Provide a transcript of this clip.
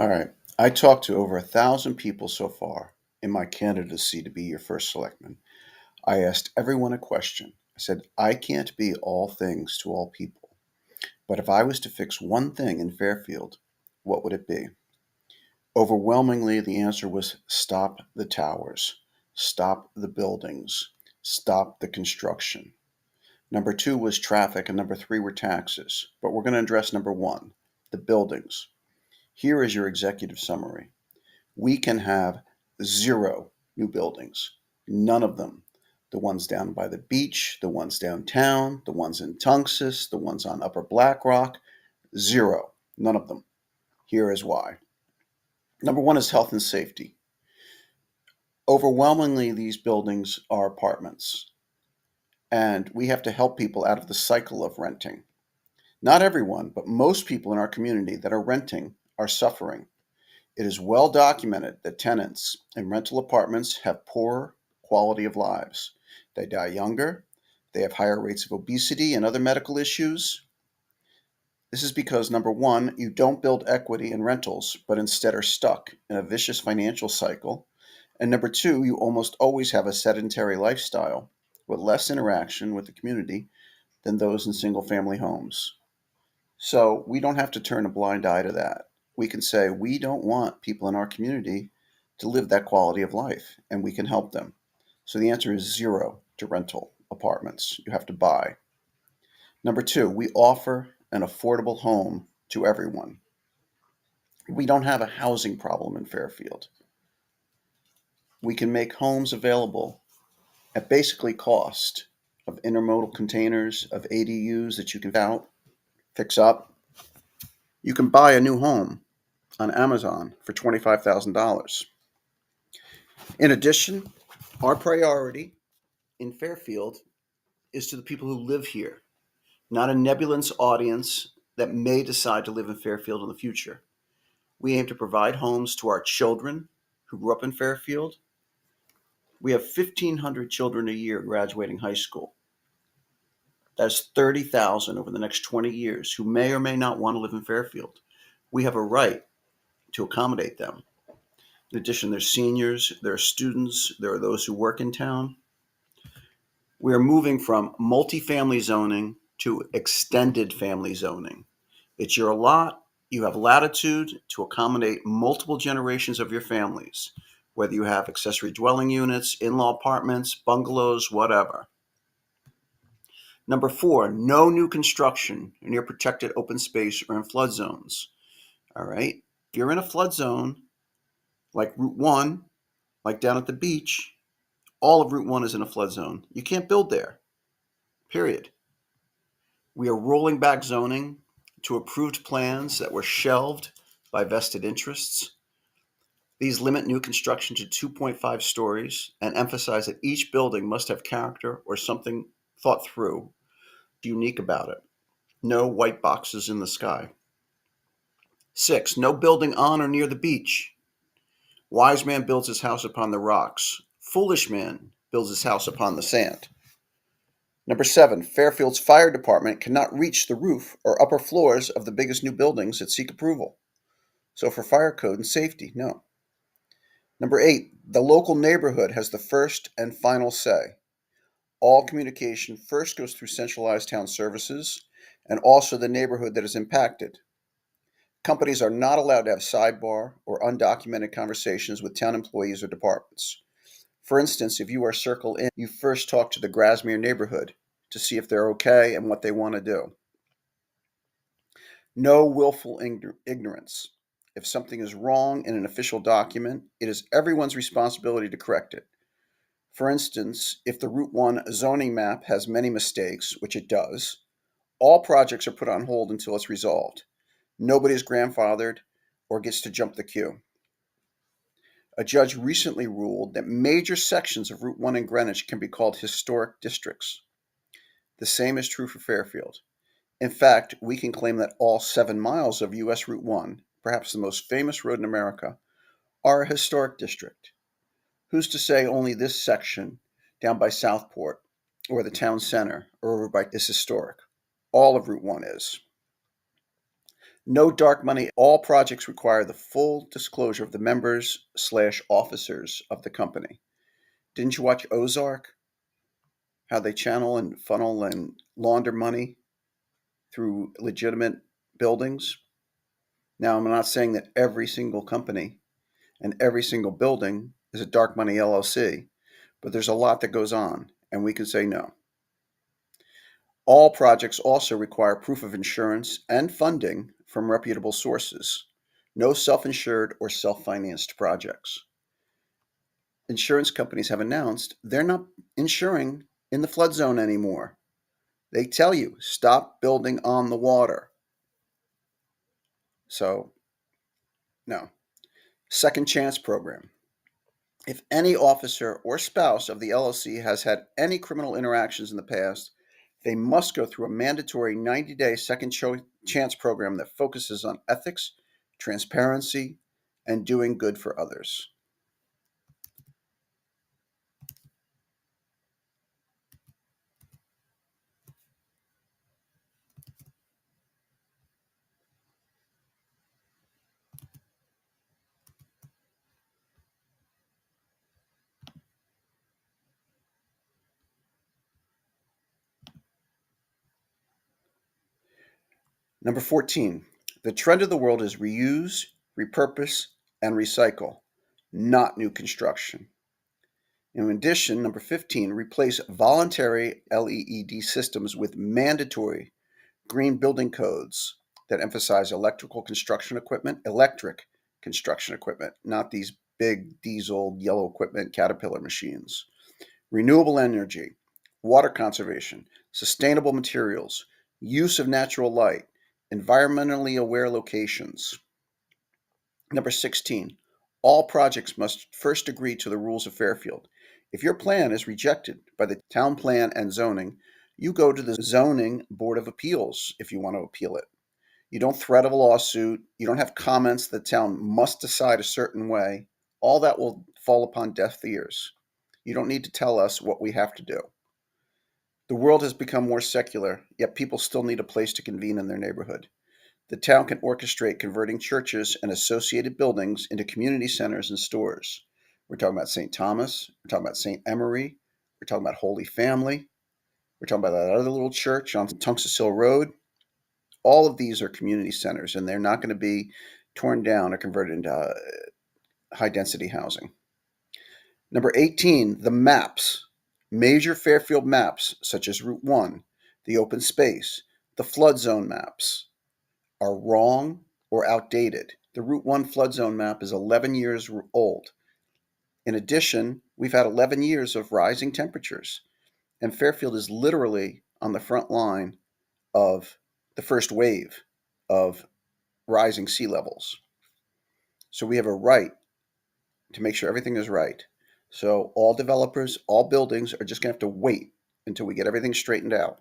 All right. I talked to over 1,000 people so far in my candidacy to be your first selectman. I asked everyone a question. I said, I can't be all things to all people, but if I was to fix one thing in Fairfield, what would it be? Overwhelmingly, the answer was stop the towers, stop the buildings, stop the construction. Number two was traffic, and number three were taxes. But we're going to address number one, the buildings. Here is your executive summary. We can have zero new buildings, none of them. The ones down by the beach, the ones downtown, the ones in Tunxus, the ones on Upper Black Rock, zero, none of them. Here is why. Number one is health and safety. Overwhelmingly, these buildings are apartments, and we have to help people out of the cycle of renting. Not everyone, but most people in our community that are renting are suffering. It is well documented that tenants in rental apartments have poorer quality of lives. They die younger, they have higher rates of obesity and other medical issues. This is because number one, you don't build equity in rentals, but instead are stuck in a vicious financial cycle. And number two, you almost always have a sedentary lifestyle with less interaction with the community than those in single family homes. So we don't have to turn a blind eye to that. We can say we don't want people in our community to live that quality of life, and we can help them. So the answer is zero to rental apartments. You have to buy. Number two, we offer an affordable home to everyone. We don't have a housing problem in Fairfield. We can make homes available at basically cost of intermodal containers, of ADUs that you can fix up. You can buy a new home on Amazon for $25,000. In addition, our priority in Fairfield is to the people who live here, not a nebulous audience that may decide to live in Fairfield in the future. We aim to provide homes to our children who grew up in Fairfield. We have 1,500 children a year graduating high school. That's 30,000 over the next 20 years who may or may not want to live in Fairfield. We have a right to accommodate them. In addition, there's seniors, there are students, there are those who work in town. We are moving from multifamily zoning to extended family zoning. It's your lot. You have latitude to accommodate multiple generations of your families, whether you have accessory dwelling units, in-law apartments, bungalows, whatever. Number four, no new construction near protected open space or in flood zones. All right. If you're in a flood zone, like Route 1, like down at the beach, all of Route 1 is in a flood zone. You can't build there, period. We are rolling back zoning to approved plans that were shelved by vested interests. These limit new construction to 2.5 stories and emphasize that each building must have character or something thought through, unique about it. No white boxes in the sky. 6, no building on or near the beach. Wise man builds his house upon the rocks. Foolish man builds his house upon the sand. Number 7, Fairfield's fire department cannot reach the roof or upper floors of the biggest new buildings that seek approval. So for fire code and safety, no. Number 8, the local neighborhood has the first and final say. All communication first goes through centralized town services and also the neighborhood that is impacted. Companies are not allowed to have sidebar or undocumented conversations with town employees or departments. For instance, if you are Circle In, you first talk to the Grasmere neighborhood to see if they're okay and what they want to do. No willful ignorance. If something is wrong in an official document, it is everyone's responsibility to correct it. For instance, if the Route 1 zoning map has many mistakes, which it does, all projects are put on hold until it's resolved. Nobody is grandfathered or gets to jump the queue. A judge recently ruled that major sections of Route 1 in Greenwich can be called historic districts. The same is true for Fairfield. In fact, we can claim that all 7 miles of US Route 1, perhaps the most famous road in America, are a historic district. Who's to say only this section down by Southport or the town center or over by is historic? All of Route 1 is. No dark money. All projects require the full disclosure of the members/officers of the company. Didn't you watch Ozark? How they channel and funnel and launder money through legitimate buildings? Now, I'm not saying that every single company and every single building is a dark money LLC, but there's a lot that goes on, and we can say no. All projects also require proof of insurance and funding from reputable sources. No self-insured or self-financed projects. Insurance companies have announced they're not insuring in the flood zone anymore. They tell you, stop building on the water. So, no. Second chance program. If any officer or spouse of the LLC has had any criminal interactions in the past, they must go through a mandatory 90-day second chance program that focuses on ethics, transparency, and doing good for others. Number 14, the trend of the world is reuse, repurpose, and recycle, not new construction. In addition, number 15, replace voluntary LEED systems with mandatory green building codes that emphasize electric construction equipment, not these big diesel yellow equipment Caterpillar machines. Renewable energy, water conservation, sustainable materials, use of natural light, environmentally aware locations. Number 16, all projects must first agree to the rules of Fairfield. If your plan is rejected by the town plan and zoning, you go to the zoning board of appeals if you want to appeal it. You don't threat of a lawsuit. You don't have comments the town must decide a certain way. All that will fall upon deaf ears. You don't need to tell us what we have to do. The world has become more secular, yet people still need a place to convene in their neighborhood. The town can orchestrate converting churches and associated buildings into community centers and stores. We're talking about St. Thomas. We're talking about St. Emery. We're talking about Holy Family. We're talking about that other little church on Tungus Hill Road. All of these are community centers, and they're not going to be torn down or converted into high-density housing. Number 18, the maps. Major Fairfield maps, such as Route 1, the open space, the flood zone maps, are wrong or outdated. The Route 1 flood zone map is 11 years old. In addition, we've had 11 years of rising temperatures, and Fairfield is literally on the front line of the first wave of rising sea levels. So we have a right to make sure everything is right. So all developers, all buildings are just going to have to wait until we get everything straightened out.